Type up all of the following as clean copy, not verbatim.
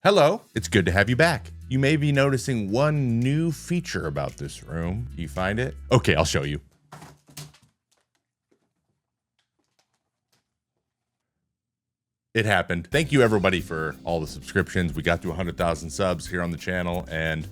Hello, it's good to have you back. You may be noticing one new feature about this room. Do you find it? Okay, I'll show you. It happened. Thank you everybody for all the subscriptions. We got to 100,000 subs here on the channel, and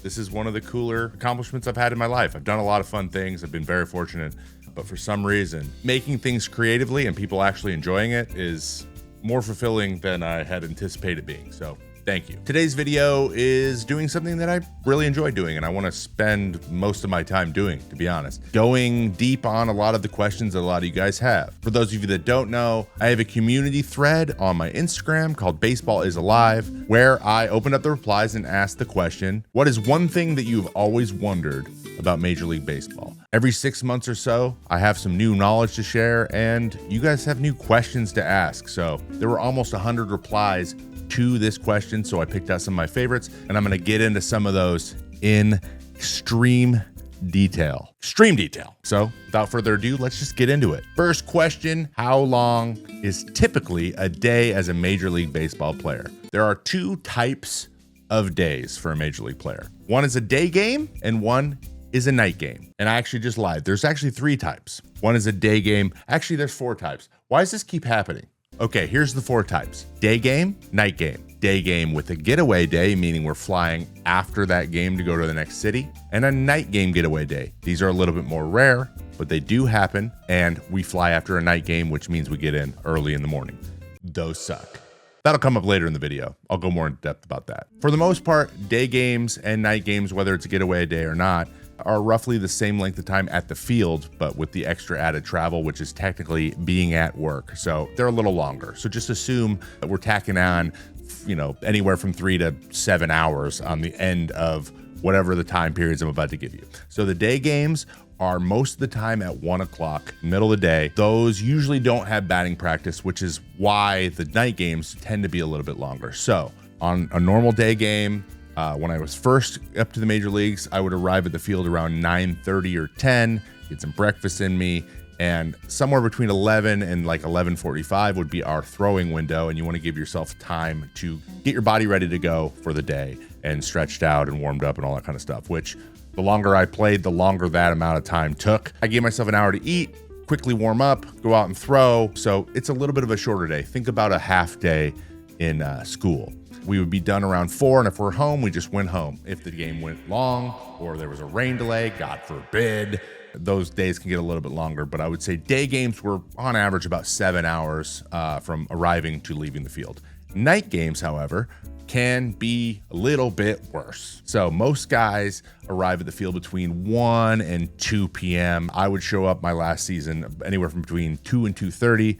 this is one of the cooler accomplishments I've had in my life. I've done a lot of fun things. I've been very fortunate, but for some reason, making things creatively and people actually enjoying it is more fulfilling than I had anticipated being. So thank you. Today's video is doing something that I really enjoy doing, and I want to spend most of my time doing, to be honest. Going deep on a lot of the questions that a lot of you guys have. For those of you that don't know, I have a community thread on my Instagram called Baseball is Alive, where I open up the replies and ask the question, what is one thing that you've always wondered about Major League Baseball? Every 6 months or so, I have some new knowledge to share, and you guys have new questions to ask. So there were almost 100 replies to this question, so I picked out some of my favorites, and I'm going to get into some of those in extreme detail. So without further ado, let's just get into it. First question, how long is typically a day as a Major League Baseball player? There are two types of days for a Major League player. One is a day game and one is a night game. And I actually just lied. There's actually three types. One is a day game. Actually, there's four types. Why does this keep happening? Okay, here's the four types. Day game, night game. Day game with a getaway day, meaning we're flying after that game to go to the next city, and a night game getaway day. These are a little bit more rare, but they do happen, and we fly after a night game, which means we get in early in the morning. Those suck. That'll come up later in the video. I'll go more in depth about that. For the most part, day games and night games, whether it's a getaway day or not, are roughly the same length of time at the field, but with the extra added travel, which is technically being at work. So they're a little longer. So just assume that we're tacking on, anywhere from 3 to 7 hours on the end of whatever the time periods I'm about to give you. So the day games are most of the time at 1 o'clock, middle of the day. Those usually don't have batting practice, which is why the night games tend to be a little bit longer. So on a normal day game, when I was first up to the major leagues, I would arrive at the field around 9:30 or 10, get some breakfast in me, and somewhere between 11 and like 11:45 would be our throwing window, and you want to give yourself time to get your body ready to go for the day and stretched out and warmed up and all that kind of stuff, which the longer I played, the longer that amount of time took. I gave myself an hour to eat, quickly warm up, go out and throw, so it's a little bit of a shorter day. Think about a half day in school. We would be done around 4, and if we're home, we just went home. If the game went long or there was a rain delay, God forbid, those days can get a little bit longer, but I would say day games were on average about 7 hours from arriving to leaving the field. Night games, however, can be a little bit worse. So most guys arrive at the field between 1 and 2 p.m. I would show up my last season anywhere from between 2 and 2:30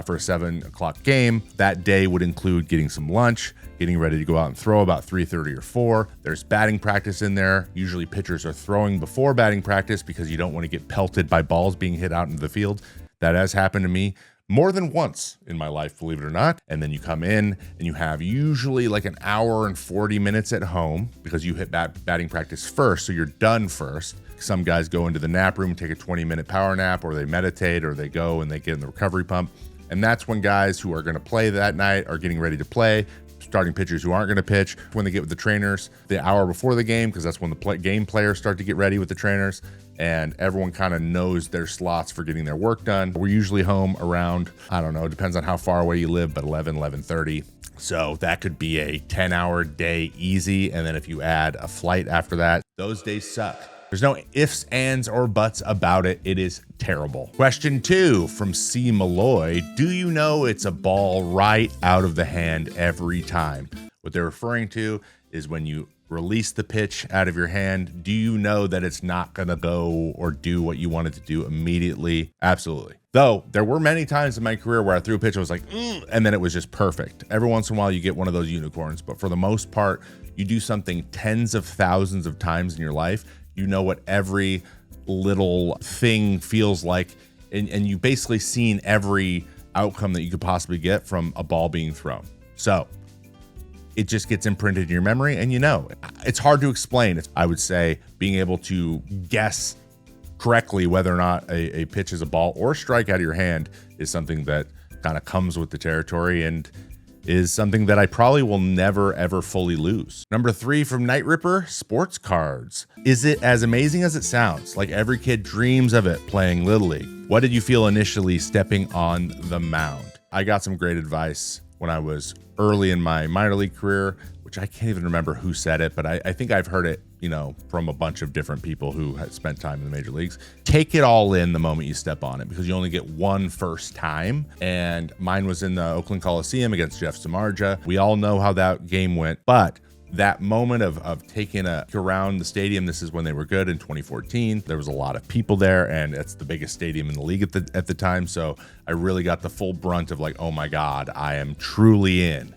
for a 7 o'clock game. That day would include getting some lunch, getting ready to go out and throw about 3:30 or 4. There's batting practice in there. Usually pitchers are throwing before batting practice because you don't want to get pelted by balls being hit out into the field. That has happened to me more than once in my life, believe it or not. And then you come in and you have usually like an hour and 40 minutes at home because you hit batting practice first, so you're done first. Some guys go into the nap room, take a 20-minute power nap, or they meditate, or they go and they get in the recovery pump. And that's when guys who are going to play that night are getting ready to play. Starting pitchers who aren't going to pitch, when they get with the trainers the hour before the game, because that's when the game players start to get ready with the trainers, and everyone kind of knows their slots for getting their work done. We're usually home around, I don't know, depends on how far away you live, but 11:30. So that could be a 10-hour day easy, and then if you add a flight after that, those days suck. There's no ifs, ands, or buts about it. It is terrible. Question 2 from C. Malloy. Do you know it's a ball right out of the hand every time? What they're referring to is when you release the pitch out of your hand, do you know that it's not going to go or do what you want it to do immediately? Absolutely. Though there were many times in my career where I threw a pitch, I was like, and then it was just perfect. Every once in a while you get one of those unicorns, but for the most part, you do something tens of thousands of times in your life. You know what every little thing feels like, and you've basically seen every outcome that you could possibly get from a ball being thrown. So it just gets imprinted in your memory, and it's hard to explain. I would say being able to guess correctly whether or not a pitch is a ball or strike out of your hand is something that kind of comes with the territory, and is something that I probably will never, ever fully lose. Number 3 from Night Ripper, sports cards. Is it as amazing as it sounds? Like every kid dreams of it playing Little League. What did you feel initially stepping on the mound? I got some great advice when I was early in my minor league career, which I can't even remember who said it, but I think I've heard it, from a bunch of different people who had spent time in the major leagues. Take it all in the moment you step on it, because you only get one first time. And mine was in the Oakland Coliseum against Jeff Samardzija. We all know how that game went, but that moment of taking a around the stadium, this is when they were good in 2014. There was a lot of people there, and it's the biggest stadium in the league at the time. So I really got the full brunt of like, oh my God, I am truly in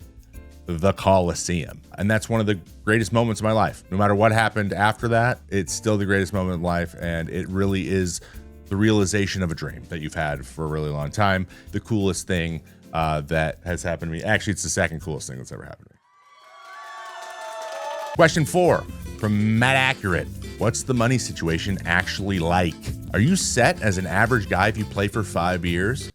the Coliseum. And that's one of the greatest moments of my life. No matter what happened after that, it's still the greatest moment in life. And it really is the realization of a dream that you've had for a really long time. The coolest thing that has happened to me. Actually, it's the second coolest thing that's ever happened to me. Question 4 from Matt Accurate. What's the money situation actually like? Are you set as an average guy if you play for 5 years?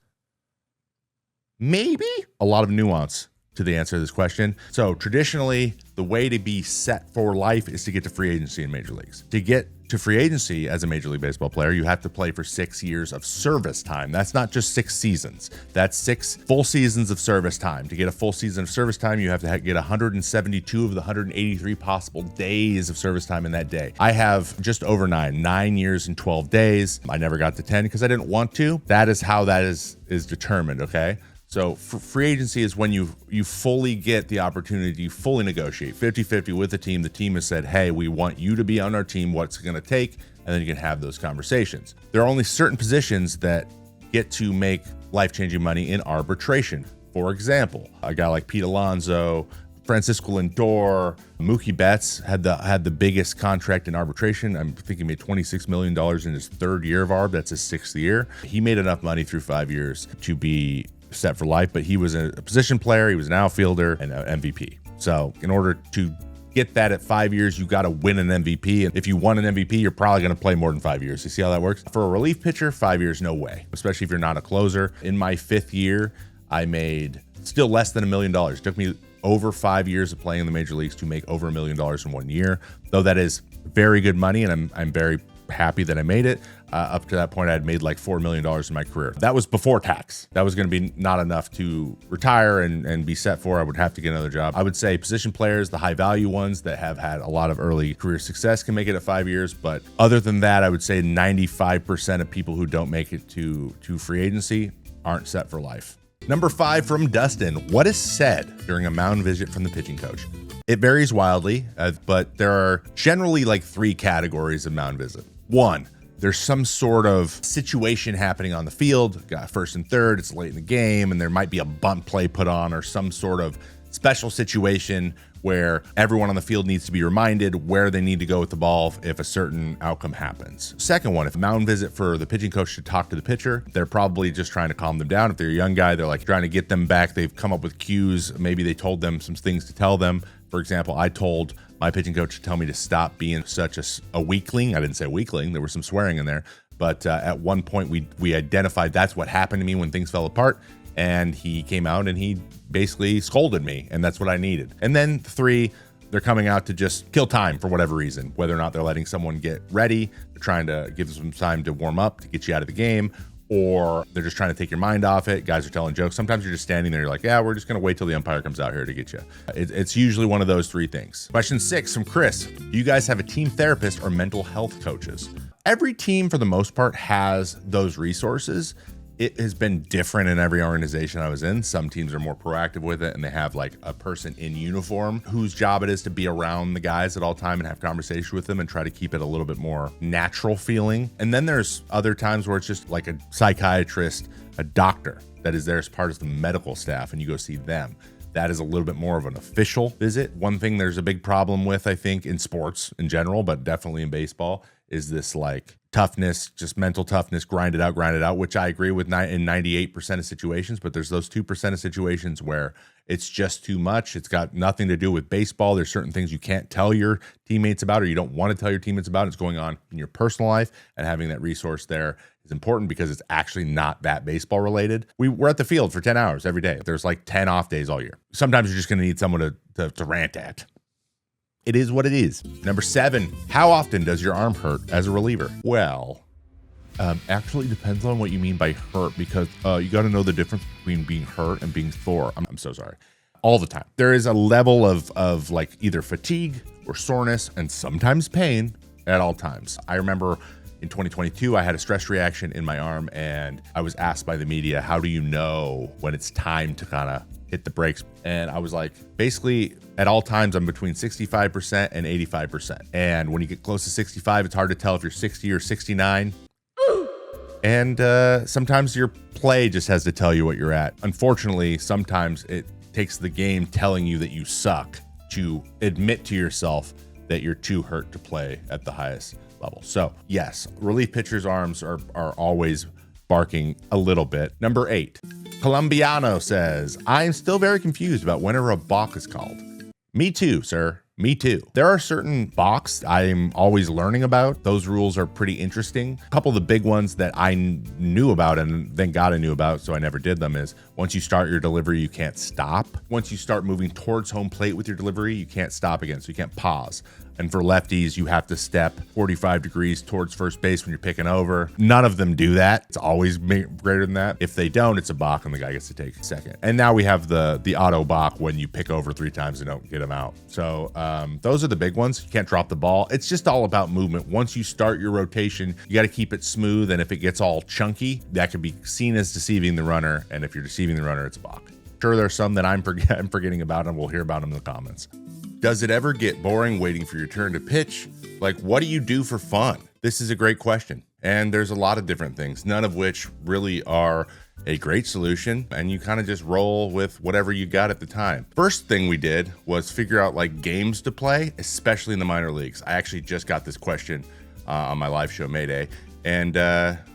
Maybe. A lot of nuance to the answer to this question. So traditionally, the way to be set for life is to get to free agency in major leagues. To get to free agency as a Major League Baseball player, you have to play for 6 years of service time. That's not just 6 seasons. That's 6 full seasons of service time. To get a full season of service time, you have to get 172 of the 183 possible days of service time in that day. I have just over 9 years and 12 days. I never got to 10 because I didn't want to. That is how that is determined, okay? So free agency is when you fully get the opportunity to fully negotiate 50-50 with the team. The team has said, hey, we want you to be on our team. What's it going to take? And then you can have those conversations. There are only certain positions that get to make life-changing money in arbitration. For example, a guy like Pete Alonso, Francisco Lindor, Mookie Betts had the biggest contract in arbitration. I think he made $26 million in his 3rd year of arb. That's his 6th year. He made enough money through 5 years to be set for life, but he was a position player, he was an outfielder and an MVP. So in order to get that at 5 years, you got to win an MVP. And if you won an MVP, you're probably going to play more than 5 years. You see how that works? For a relief pitcher, 5 years, no way, especially if you're not a closer. In my 5th year, I made still less than $1 million. It took me over 5 years of playing in the major leagues to make over $1 million in 1 year, though that is very good money, and I'm very happy that I made it. Up to that point, I had made like $4 million in my career. That was before tax. That was going to be not enough to retire and be set for. I would have to get another job. I would say position players, the high value ones that have had a lot of early career success, can make it at 5 years. But other than that, I would say 95% of people who don't make it to free agency aren't set for life. Number 5 from Dustin. What is said during a mound visit from the pitching coach? It varies wildly, but there are generally like 3 categories of mound visit. 1, there's some sort of situation happening on the field, got 1st and 3rd, it's late in the game, and there might be a bunt play put on or some sort of special situation where everyone on the field needs to be reminded where they need to go with the ball if a certain outcome happens. Second one, if a mound visit for the pitching coach to talk to the pitcher, they're probably just trying to calm them down. If they're a young guy, they're like trying to get them back. They've come up with cues. Maybe they told them some things to tell them. For example, I told my pitching coach to tell me to stop being such a weakling. I didn't say weakling. There was some swearing in there. But at one point, we identified that's what happened to me when things fell apart. And he came out and he basically scolded me. And that's what I needed. And then 3, they're coming out to just kill time for whatever reason, whether or not they're letting someone get ready, they're trying to give them time to warm up to get you out of the game, or they're just trying to take your mind off it. Guys are telling jokes. Sometimes you're just standing there. You're like, yeah, we're just going to wait till the umpire comes out here to get you. It's usually one of those 3 things. Question 6 from Chris. Do you guys have a team therapist or mental health coaches? Every team, for the most part, has those resources. It has been different in every organization I was in. Some teams are more proactive with it, and they have like a person in uniform whose job it is to be around the guys at all time and have conversations with them and try to keep it a little bit more natural feeling. And then there's other times where it's just like a psychiatrist, a doctor that is there as part of the medical staff, and you go see them. That is a little bit more of an official visit. One thing there's a big problem with, I think, in sports in general, but definitely in baseball, is this like toughness, just mental toughness, grind it out, which I agree with in 98% of situations. But there's those 2% of situations where It's just too much. It's got nothing to do with baseball. There's certain things you can't tell your teammates about, or you don't want to tell your teammates about. It's going on in your personal life, and having that resource there is important because it's actually not that baseball related. We're at the field for 10 hours every day. There's like 10 off days all year. Sometimes you're just going to need someone to rant at. It is what it is. Number 7, how often does your arm hurt as a reliever? Well, actually depends on what you mean by hurt, because you got to know the difference between being hurt and being sore. I'm so sorry. All the time. There is a level of like either fatigue or soreness and sometimes pain at all times. I remember in 2022, I had a stress reaction in my arm, and I was asked by the media, how do you know when it's time to kind of hit the brakes? And I was like, basically at all times, I'm between 65% and 85%. And when you get close to 65, it's hard to tell if you're 60 or 69. And sometimes your play just has to tell you what you're at. Unfortunately, sometimes it takes the game telling you that you suck to admit to yourself that you're too hurt to play at the highest level. So yes, relief pitchers' arms are always barking a little bit. Number 8, Colombiano says, I'm still very confused about whenever a balk is called. Me too, sir. Me too. There are certain balks I'm always learning about. Those rules are pretty interesting. A couple of the big ones that I knew about, and thank God I knew about, so I never did them, is once you start your delivery, you can't stop. Once you start moving towards home plate with your delivery, you can't stop again, so you can't pause. And for lefties, you have to step 45 degrees towards first base when you're picking over. None of them do that. It's always greater than that. If they don't, it's a balk and the guy gets to take second. And now we have the auto balk when you pick over 3 times and don't get him out. So those are the big ones. You can't drop the ball. It's just all about movement. Once you start your rotation, you got to keep it smooth. And if it gets all chunky, that could be seen as deceiving the runner. And if you're deceiving the runner, it's a balk. Sure, there's some that I'm forgetting about, and we'll hear about them in the comments. Does it ever get boring waiting for your turn to pitch? Like, what do you do for fun? This is a great question. And there's a lot of different things, none of which really are a great solution. And you kind of just roll with whatever you got at the time. First thing we did was figure out like games to play, especially in the minor leagues. I actually just got this question on my live show, Mayday, and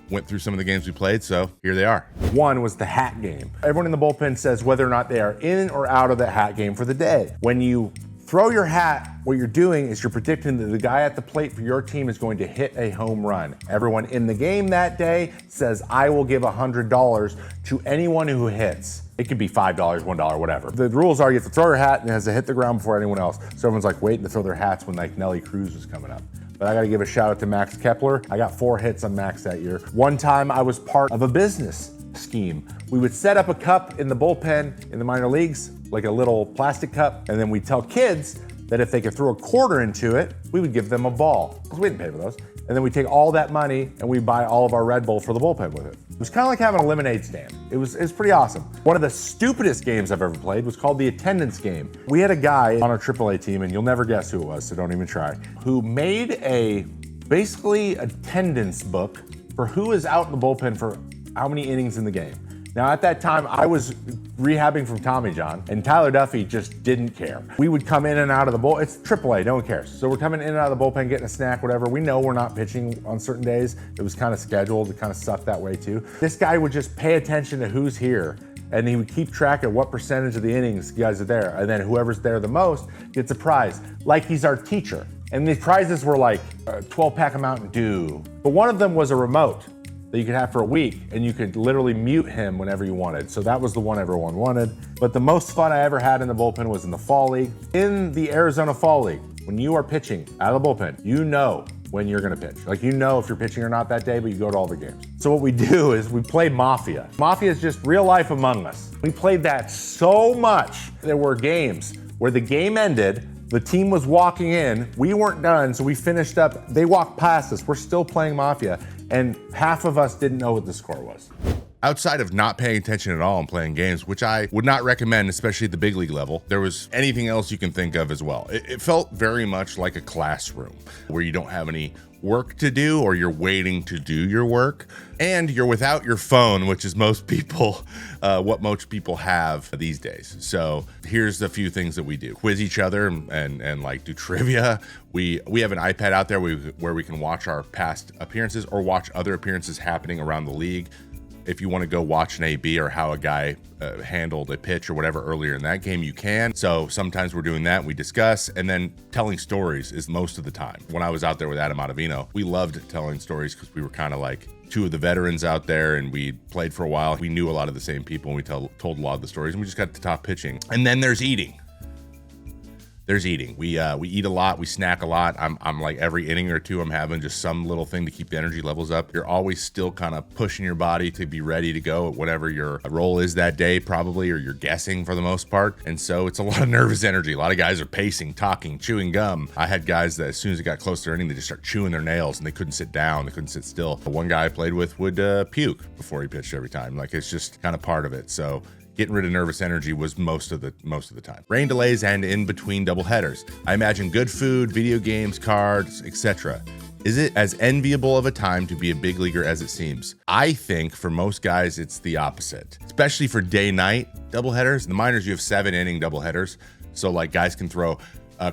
went through some of the games we played, so here they are. One was the hat game. Everyone in the bullpen says whether or not they are in or out of the hat game for the day. When you throw your hat, what you're doing is you're predicting that the guy at the plate for your team is going to hit a home run. Everyone in the game that day says, I will give $100 to anyone who hits. It could be $5, $1, whatever. The rules are you have to throw your hat and it has to hit the ground before anyone else. So everyone's like waiting to throw their hats when like Nelly Cruz was coming up. But I gotta give a shout out to Max Kepler. I got 4 hits on Max that year. One time I was part of a business scheme. We would set up a cup in the bullpen in the minor leagues, like a little plastic cup, and then we'd tell kids that if they could throw a quarter into it, we would give them a ball, because we didn't pay for those. And then we take all that money and we buy all of our Red Bull for the bullpen with it. It was kind of like having a lemonade stand. It was pretty awesome. One of the stupidest games I've ever played was called the attendance game. We had a guy on our AAA team, and you'll never guess who it was, so don't even try, who made a basically attendance book for who is out in the bullpen for how many innings in the game. Now at that time, I was rehabbing from Tommy John, and Tyler Duffy just didn't care. We would come in and out of the bull. It's AAA, no one cares. So we're coming in and out of the bullpen, getting a snack, whatever. We know we're not pitching on certain days. It was kind of scheduled. It kind of sucked that way too. This guy would just pay attention to who's here, and he would keep track of what percentage of the innings you guys are there. And then whoever's there the most gets a prize, like he's our teacher. And these prizes were like a 12-pack of Mountain Dew. But one of them was a remote that you could have for a week, and you could literally mute him whenever you wanted. So that was the one everyone wanted. But the most fun I ever had in the bullpen was in the Fall League. In the Arizona Fall League, when you are pitching out of the bullpen, you know when you're gonna pitch. Like, you know if you're pitching or not that day, but you go to all the games. So what we do is we play Mafia. Mafia is just real life Among Us. We played that so much. There were games where the game ended, the team was walking in, we weren't done, so we finished up, they walked past us, we're still playing Mafia, and half of us didn't know what the score was. Outside of not paying attention at all and playing games, which I would not recommend, especially at the big league level, there was anything else you can think of as well. It felt very much like a classroom where you don't have any work to do, or you're waiting to do your work, and you're without your phone, which is most people, what most people have these days. So here's a few things that we do: quiz each other and like do trivia. We have an iPad out there where we can watch our past appearances or watch other appearances happening around the league. if you want to go watch an AB or how a guy handled a pitch or whatever earlier in that game, you can. So sometimes we're doing that, we discuss, and then telling stories is most of the time. When I was out there with Adam Ottavino, we loved telling stories because we were kind of like two of the veterans out there, and we played for a while. We knew a lot of the same people, and we told a lot of the stories, and we just got to talk pitching. And then there's eating. There's eating. We eat a lot. We snack a lot. I'm like every inning or two, I'm having just some little thing to keep the energy levels up. You're always still kind of pushing your body to be ready to go at whatever your role is that day, probably, or you're guessing for the most part. And so it's a lot of nervous energy. A lot of guys are pacing, talking, chewing gum. I had guys that as soon as it got close to their inning, they just start chewing their nails and they couldn't sit down. They couldn't sit still. One guy I played with would puke before he pitched every time. Like, it's just kind of part of it. So getting rid of nervous energy was most of the time. Rain delays and in between doubleheaders. I imagine good food, video games, cards, etc. Is it as enviable of a time to be a big leaguer as it seems? I think for most guys, it's the opposite, especially for day-night doubleheaders. In the minors, you have 7-inning doubleheaders. So like guys can throw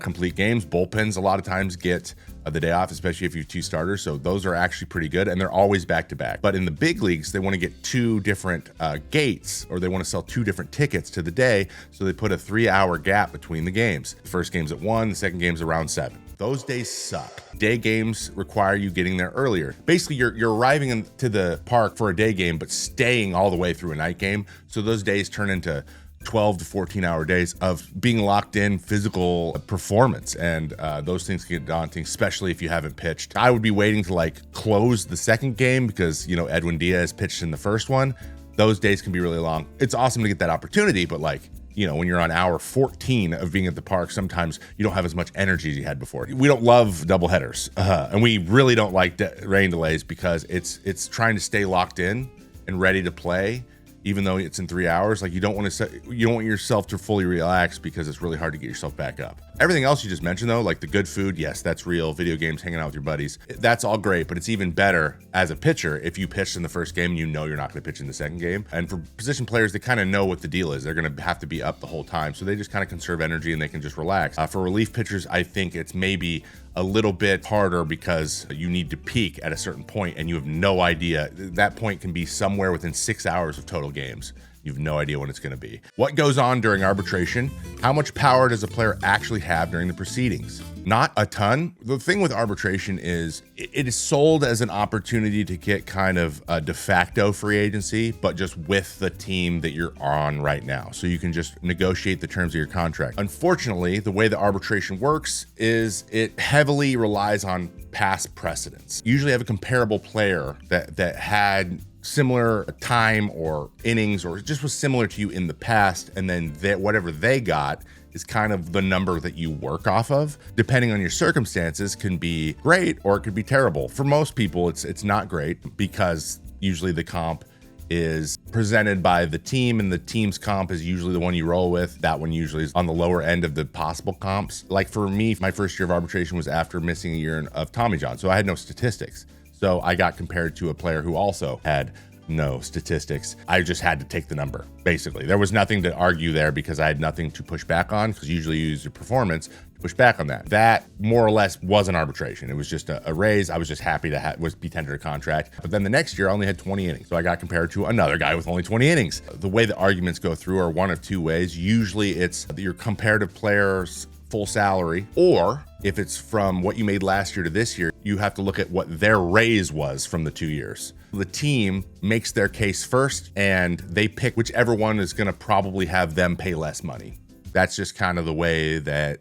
complete games. Bullpens a lot of times get the day off, especially if you have 2 starters. So those are actually pretty good, and they're always back-to-back. But in the big leagues, they want to get 2 different gates, or they want to sell 2 different tickets to the day. So they put a 3-hour gap between the games. The first game's at 1, the second game's around 7. Those days suck. Day games require you getting there earlier. Basically, you're arriving to the park for a day game, but staying all the way through a night game. So those days turn into 12 to 14-hour days of being locked in physical performance, and those things can get daunting, especially if you haven't pitched. I would be waiting to like close the second game because, you know, Edwin Diaz pitched in the first one. Those days can be really long. It's awesome to get that opportunity, but like, you know, when you're on hour 14 of being at the park, sometimes you don't have as much energy as you had before. We don't love doubleheaders, and we really don't like rain delays because it's trying to stay locked in and ready to play. Even though it's in 3 hours, like you don't want yourself to fully relax because it's really hard to get yourself back up. Everything else you just mentioned though, like the good food, yes, that's real. Video games, hanging out with your buddies, that's all great, but it's even better as a pitcher if you pitched in the first game and you know you're not going to pitch in the second game. And for position players, they kind of know what the deal is. They're going to have to be up the whole time, so they just kind of conserve energy and they can just relax. For relief pitchers, I think it's maybe a little bit harder because you need to peak at a certain point and you have no idea. That point can be somewhere within 6 hours of total games. You have no idea when it's going to be. What goes on during arbitration? How much power does a player actually have during the proceedings? Not a ton. The thing with arbitration is it is sold as an opportunity to get kind of a de facto free agency, but just with the team that you're on right now. So you can just negotiate the terms of your contract. Unfortunately, the way the arbitration works is it heavily relies on past precedents. You usually have a comparable player that had similar time or innings or just was similar to you in the past, and then whatever they got is kind of the number that you work off of. Depending on your circumstances, can be great or it could be terrible. For most people, it's not great because usually the comp is presented by the team, and the team's comp is usually the one you roll with. That one usually is on the lower end of the possible comps. Like for me, my first year of arbitration was after missing a year of Tommy John, so I had no statistics. So I got compared to a player who also had no statistics. I just had to take the number, basically. There was nothing to argue there because I had nothing to push back on, because usually you use your performance to push back on that. That more or less was an arbitration. It was just a raise. I was just happy to be tendered a contract. But then the next year I only had 20 innings. So I got compared to another guy with only 20 innings. The way the arguments go through are one of two ways. Usually it's your comparative player's full salary, or if it's from what you made last year to this year, you have to look at what their raise was from the 2 years. The team makes their case first, and they pick whichever one is going to probably have them pay less money. That's just kind of the way that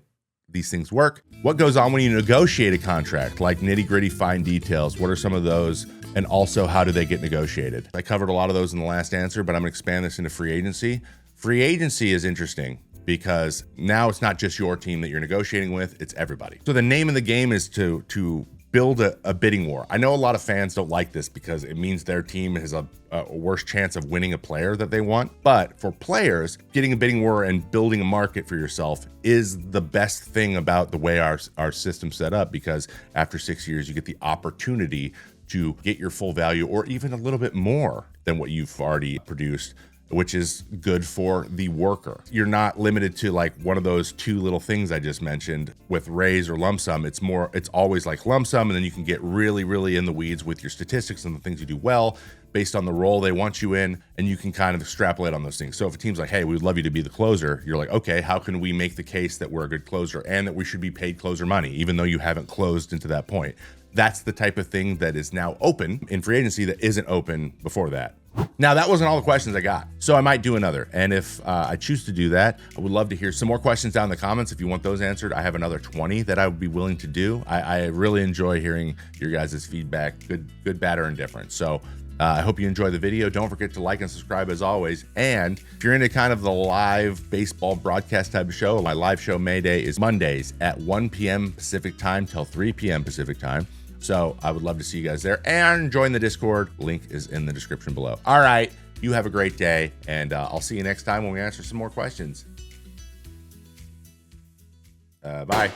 these things work. What goes on when you negotiate a contract, like nitty-gritty fine details? What are some of those? And also, how do they get negotiated? I covered a lot of those in the last answer, but I'm going to expand this into free agency. Free agency is interesting because now it's not just your team that you're negotiating with, it's everybody. So the name of the game is to build a bidding war. I know a lot of fans don't like this because it means their team has a worse chance of winning a player that they want. But for players, getting a bidding war and building a market for yourself is the best thing about the way our system's set up, because after 6 years, you get the opportunity to get your full value or even a little bit more than what you've already produced which is good for the worker. You're not limited to like one of those two little things I just mentioned with raise or lump sum. It's always like lump sum, and then you can get really, really in the weeds with your statistics and the things you do well based on the role they want you in, and you can kind of extrapolate on those things. So if a team's like, hey, we would love you to be the closer, you're like, okay, how can we make the case that we're a good closer and that we should be paid closer money, even though you haven't closed into that point? That's the type of thing that is now open in free agency that isn't open before that. Now, that wasn't all the questions I got, so I might do another. And if I choose to do that, I would love to hear some more questions down in the comments. If you want those answered, I have another 20 that I would be willing to do. I really enjoy hearing your guys' feedback, good, bad, or indifferent. So I hope you enjoy the video. Don't forget to like and subscribe as always. And if you're into kind of the live baseball broadcast type of show, my live show Mayday is Mondays at 1 p.m. Pacific time till 3 p.m. Pacific time. So I would love to see you guys there, and join the Discord. Link is in the description below. All right, you have a great day, and I'll see you next time when we answer some more questions. Bye.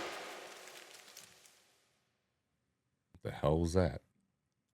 What the hell was that?